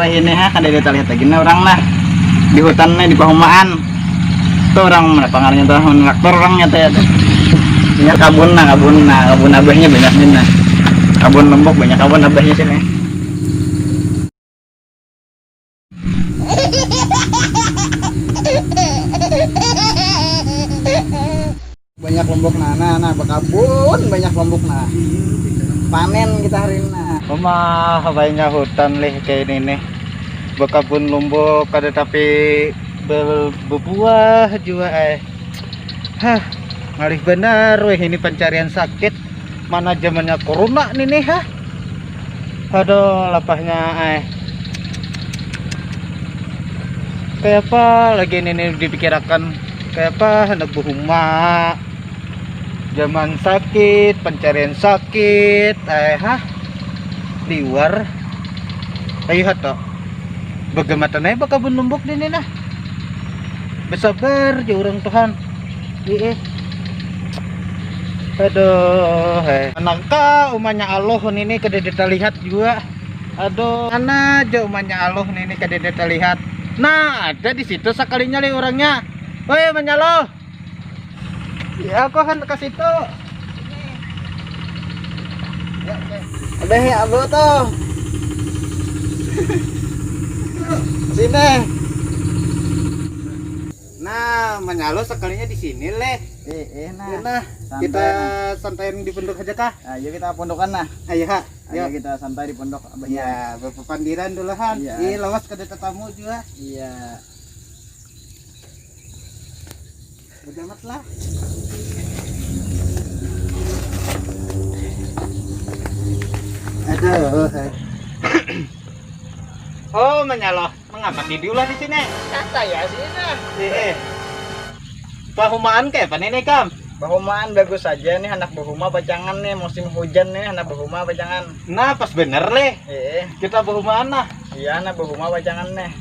wah ini ha kada kita lihat lagi orang nah di hutannya di Pahumaan tuh orang mana pangarnya tuh traktor orangnya teh banyak kabun abahnya banyak nah kabun lombok banyak kabun abahnya sini banyak lombok nah bakabun banyak lombok nah panen kita hari ini nah Mama banyak hutan leh kayak ini nih bekabun lombok ada tapi berbuah juga hah ngalih benar weh ini pencarian sakit mana zamannya corona nih hah aduh lapahnya kayak apa lagi ini dipikirkan kayak apa hendak berumah zaman sakit pencarian sakit hah liwar ayo hato bagaimana nih bakabun lombok ini nah bersabar jauh orang Tuhan aduh anangka umanya Allah ini kada kita lihat juga aduh mana aja umanya Allah ini kada kita lihat nah ada di situ sekalinya li orangnya woi umanya Allah ya aku akan ke situ ya, ada ya abah tuh sini nah menyalo sekalinya di sini leh nah kita santai di pondok aja kah ayo kita pondokan nah ayo ha ayo kita santai di pondok abah ya berpepandiran dulu han iya lawas ke tetamu juga iya berjamat lah aduh oh menyalo mengapa tidulah di sini kata ya sini Pahumaan kayak apa nih kam Bahumaan bagus saja nih anak Bahuma pacangan nih musim hujan nih anak Bahuma pacangan nah pas bener leh kita Pahumaan nah iya anak Bahuma pacangan nih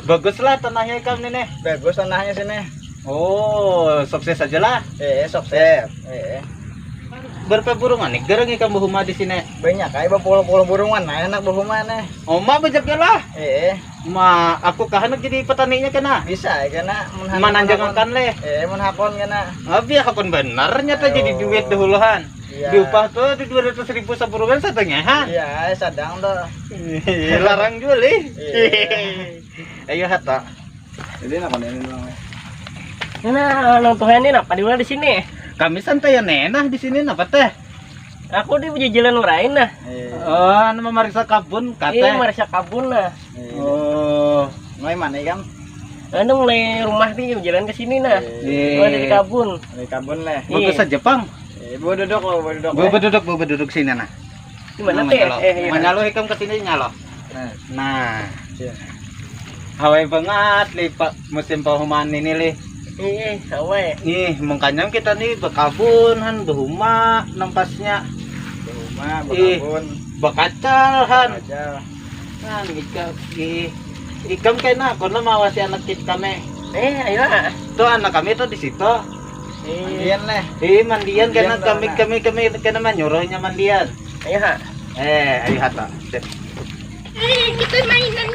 bagus lah tanahnya kam nih bagus tanahnya sini oh sukses aja lah sukses berapa burungan nih garang ikan Bahuma di sini banyak kayak berpuluh-puluh burungan nah anak Bahuma nih oh ma bajaknya lah ma aku kahanak jadi petaninya kena bisa kena menanjangakan leh menhakon kena abi hakon benar nyata jadi duit dahuluan diupah tuh di 200.000 sebulan satenya ha iya sadang tuh larang jual ayo hata jadi apa ini doang nah nontonnya ini apa di sini kami santai ya nenah di sini apa teh aku di jalan lain nah oh nama marisa kabun kata iya marisa kabun nah oh mulai mana kan anu mulai rumah di jalan ke sini nah dari kabun lah bagus saja pang bawa duduk sini nah gimana teh menyalo hikam ke sini nyalo nah hawai banget lipat musim Pahumaan ini lih hawai makanya kita nih bekabun han Bahuma nampasnya Bahuma bekabun bakacal han kan ikam kena kono mawasi anak kita kami ayo tuh anak kami tuh di situ mandian leh mandian karena kami kena menyuruhnya mandian ayo ha ayo hata kita mainan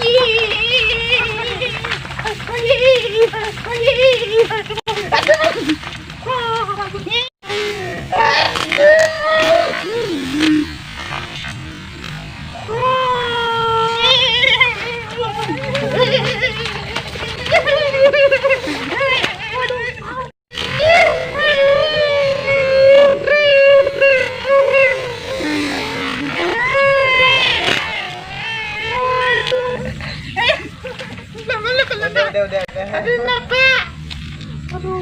udah kenapa aduh